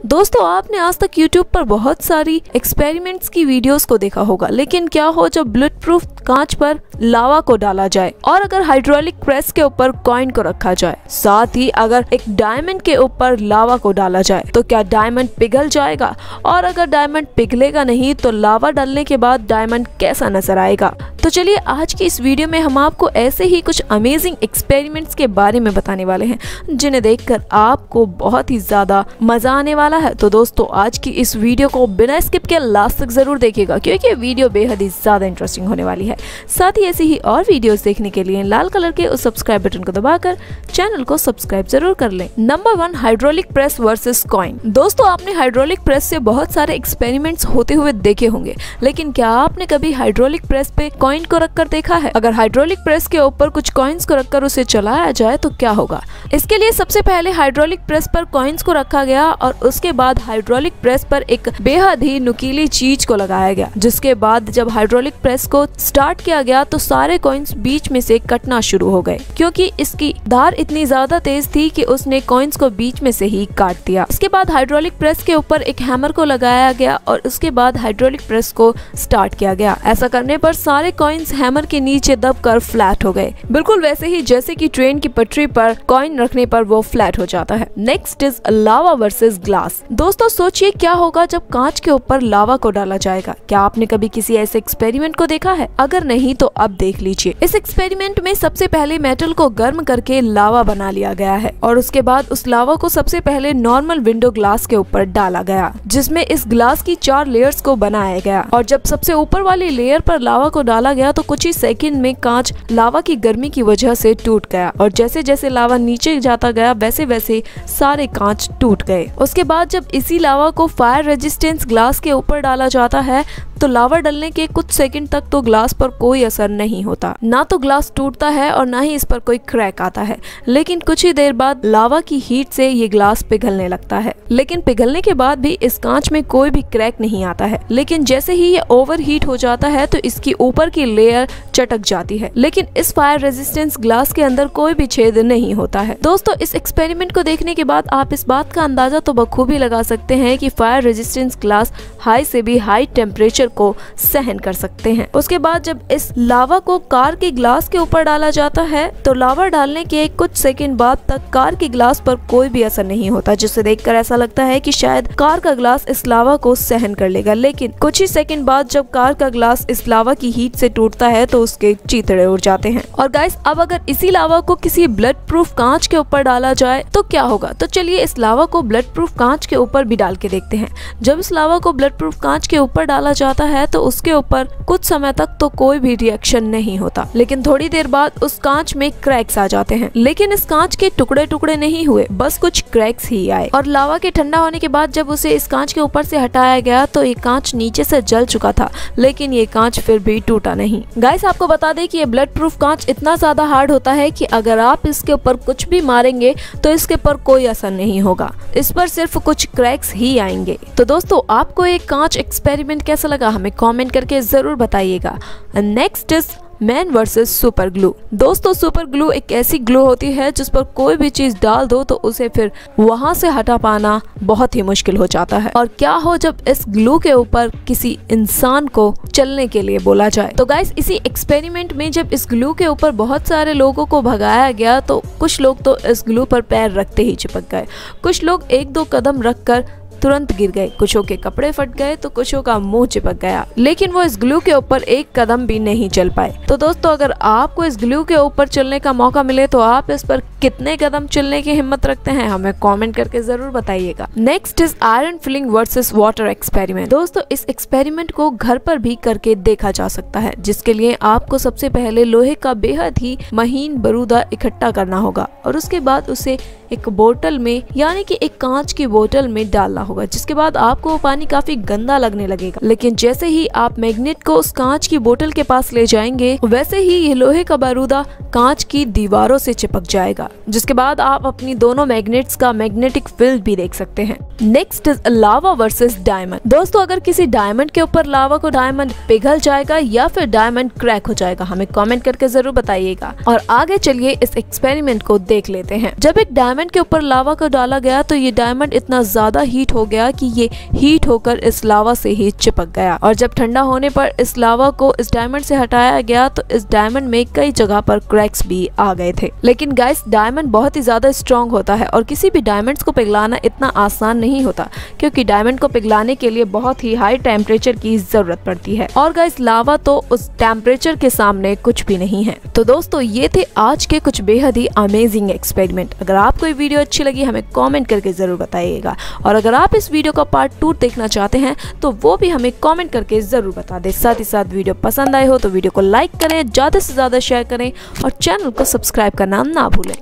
दोस्तों आपने आज तक YouTube पर बहुत सारी एक्सपेरिमेंट्स की वीडियोस को देखा होगा, लेकिन क्या हो जब बुलेट प्रूफ कांच पर लावा को डाला जाए और अगर हाइड्रोलिक प्रेस के ऊपर कॉइन को रखा जाए, साथ ही अगर एक डायमंड के ऊपर लावा को डाला जाए तो क्या डायमंड पिघल जाएगा? और अगर डायमंड पिघलेगा नहीं तो लावा डालने के बाद डायमंड कैसा नजर आएगा? तो चलिए आज की इस वीडियो में हम आपको ऐसे ही कुछ अमेजिंग एक्सपेरिमेंट्स के बारे में बताने वाले हैं जिन्हें देखकर आपको बहुत ही ज्यादा मजा आने वाला है। तो दोस्तों आज की इस वीडियो को बिना स्किप के लास्ट तक जरूर देखिएगा क्योंकि वीडियो बेहद ही ज्यादा इंटरेस्टिंग होने वाली है। साथ ही ऐसी ही और वीडियोस देखने के लिए लाल कलर के उस सब्सक्राइब बटन को दबाकर चैनल को सब्सक्राइब जरूर कर लें। Number 1, hydraulic press versus coin. दोस्तों आपने हाइड्रोलिक प्रेस से बहुत सारे एक्सपेरिमेंट्स होते हुए देखे होंगे, लेकिन क्या आपने कभी हाइड्रोलिक प्रेस पे कॉइन को रखकर देखा है? अगर हाइड्रोलिक प्रेस के ऊपर कुछ कॉइन्स को रखकर उसे चलाया जाए तो क्या होगा? इसके लिए सबसे पहले हाइड्रोलिक प्रेस पर कॉइन्स को रखा गया और उसके बाद हाइड्रोलिक प्रेस पर एक बेहद ही नुकीली चीज को लगाया गया, जिसके बाद जब हाइड्रोलिक प्रेस को स्टार्ट किया गया तो सारे कॉइन्स बीच में से कटना शुरू हो गए क्योंकि इसकी धार इतनी ज्यादा तेज थी कि उसने कॉइन्स को बीच में से ही काट दिया। इसके बाद हाइड्रोलिक प्रेस के ऊपर एक हैमर को लगाया गया और उसके बाद हाइड्रोलिक प्रेस को स्टार्ट किया गया। ऐसा करने पर सारे कॉइन्स हैमर के नीचे दबकर फ्लैट हो गए, बिल्कुल वैसे ही जैसे कि ट्रेन की पटरी पर कॉइन रखने पर वो फ्लैट हो जाता है। Next is lava versus glass. दोस्तों सोचिए क्या होगा जब कांच के ऊपर लावा को डाला जाएगा। क्या आपने कभी किसी ऐसे एक्सपेरिमेंट को देखा है? अगर नहीं तो अब देख लीजिए। इस एक्सपेरिमेंट में सबसे पहले मेटल को गर्म करके लावा बना लिया गया है और उसके बाद उस लावा को सबसे पहले नॉर्मल विंडो ग्लास के ऊपर डाला गया, जिसमें इस ग्लास की 4 लेयर्स को बनाया गया। और जब सबसे ऊपर वाली लेयर पर लावा को डाला गया तो कुछ ही सेकंड में कांच लावा की गर्मी की वजह से टूट गया और जैसे जैसे लावा नीचे जाता गया वैसे वैसे सारे कांच टूट गए। उसके बाद जब इसी लावा को फायर रेजिस्टेंस ग्लास के ऊपर डाला जाता है तो लावा डलने के कुछ सेकंड तक तो ग्लास पर कोई असर नहीं होता, ना तो ग्लास टूटता है और ना ही इस पर कोई क्रैक आता है। लेकिन कुछ ही देर बाद लावा की हीट से ये ग्लास पिघलने लगता है, लेकिन पिघलने के बाद भी इस कांच में कोई भी क्रैक नहीं आता है। लेकिन जैसे ही ये ओवर हीट हो जाता है तो इसकी ऊपर की लेयर चटक जाती है, लेकिन इस फायर रेजिस्टेंस ग्लास के अंदर कोई भी छेद नहीं होता है। दोस्तों इस एक्सपेरिमेंट को देखने के बाद आप इस बात का अंदाजा तो बखूबी लगा सकते हैं कि फायर रेजिस्टेंस ग्लास हाई से भी हाई टेम्परेचर को सहन कर सकते हैं। उसके बाद जब इस लावा को कार के ग्लास के ऊपर डाला जाता है तो लावा डालने के कुछ सेकंड बाद तक कार के ग्लास पर कोई भी असर नहीं होता, जिसे देखकर ऐसा लगता है कि शायद कार का ग्लास इस लावा को सहन कर लेगा। लेकिन कुछ ही सेकंड बाद जब कार का ग्लास इस लावा की हीट से टूटता है तो उसके चीथड़े उड़ जाते हैं। और गाइस अब अगर इसी लावा को किसी बुलेट प्रूफ कांच के ऊपर डाला जाए तो क्या होगा? तो चलिए इस लावा को बुलेट प्रूफ कांच के ऊपर भी डाल के देखते हैं। जब इस लावा को बुलेट प्रूफ कांच के ऊपर डाला जाता है तो उसके ऊपर कुछ समय तक तो कोई भी रिएक्शन नहीं होता, लेकिन थोड़ी देर बाद उस कांच में क्रैक्स आ जाते हैं। लेकिन इस कांच के टुकड़े टुकड़े नहीं हुए, बस कुछ क्रैक्स ही आए। और लावा के ठंडा होने के बाद जब उसे इस कांच के ऊपर से हटाया गया तो ये कांच नीचे से जल चुका था, लेकिन ये कांच फिर भी टूटा नहीं। गाइस आपको बता दें कि ये बुलेट प्रूफ कांच इतना ज्यादा हार्ड होता है कि अगर आप इसके ऊपर कुछ भी मारेंगे तो इसके ऊपर कोई असर नहीं होगा, इस पर सिर्फ कुछ क्रैक्स ही आएंगे। तो दोस्तों आपको ये कांच एक्सपेरिमेंट कैसा लगा हमें कमेंट करके जरूर बताइएगा। Next is man versus super glue. दोस्तों सुपर ग्लू एक ऐसी ग्लू होती है जिस पर कोई भी चीज डाल दो तो उसे फिर वहां से हटा पाना बहुत ही मुश्किल हो जाता है। और क्या हो जब इस ग्लू के ऊपर किसी इंसान को चलने के लिए बोला जाए? तो गाइस इसी एक्सपेरिमेंट में जब इस ग्लू के ऊपर बहुत सारे लोगों को भगाया गया तो कुछ लोग तो इस ग्लू पर पैर रखते ही चिपक गए, कुछ लोग 1-2 कदम रखकर तुरंत गिर गए, कुछों के कपड़े फट गए तो कुछों का मुंह चिपक गया, लेकिन वो इस ग्लू के ऊपर 1 कदम भी नहीं चल पाए। तो दोस्तों अगर आपको इस ग्लू के ऊपर चलने का मौका मिले तो आप इस पर कितने कदम चलने की हिम्मत रखते हैं हमें कमेंट करके जरूर बताइएगा। Next is iron filling versus water experiment. दोस्तों इस एक्सपेरिमेंट को घर पर भी करके देखा जा सकता है, जिसके लिए आपको सबसे पहले लोहे का बेहद ही महीन बरूदा इकट्ठा करना होगा और उसके बाद उसे एक बोतल में यानी कि एक कांच की बोतल में डालना होगा, जिसके बाद आपको वो पानी काफी गंदा लगने लगेगा। लेकिन जैसे ही आप मैग्नेट को उस कांच की बोतल के पास ले जाएंगे वैसे ही ये लोहे का बारूदा कांच की दीवारों से चिपक जाएगा, जिसके बाद आप अपनी दोनों मैग्नेट्स का मैग्नेटिक फील्ड भी देख सकते हैं। Next is lava versus diamond. दोस्तों अगर किसी डायमंड के ऊपर लावा को डायमंड पिघल जाएगा या फिर डायमंड क्रैक हो जाएगा हमें कमेंट करके जरूर बताइएगा। और आगे चलिए इस एक्सपेरिमेंट को देख लेते हैं। जब एक डायमंड डायमंड के ऊपर लावा को डाला गया तो ये डायमंड इतना ज्यादा हीट हो गया कि ये हीट होकर इस लावा से ही चिपक गया। और जब ठंडा होने पर इस लावा को इस डायमंड से हटाया गया तो इस डायमंड में कई जगह पर क्रैक्स भी आ गए थे। लेकिन गाइस, डायमंड बहुत ही ज्यादा स्ट्रॉन्ग होता है और किसी भी डायमंड्स को पिघलाना इतना आसान नहीं होता, क्योंकि डायमंड को पिघलाने के लिए बहुत ही हाई टेम्परेचर की जरूरत पड़ती है। और गाइस, लावा तो उस टेम्परेचर के सामने कुछ भी नहीं है। तो दोस्तों, ये थे आज के कुछ बेहद ही अमेजिंग एक्सपेरिमेंट। अगर आपको ये वीडियो अच्छी लगी हमें कमेंट करके जरूर बताइएगा, और अगर आप इस वीडियो का पार्ट 2 देखना चाहते हैं तो वो भी हमें कमेंट करके जरूर बता दें। साथ ही साथ वीडियो पसंद आए हो तो वीडियो को लाइक करें, ज्यादा से ज्यादा शेयर करें और चैनल को सब्सक्राइब करना ना भूलें।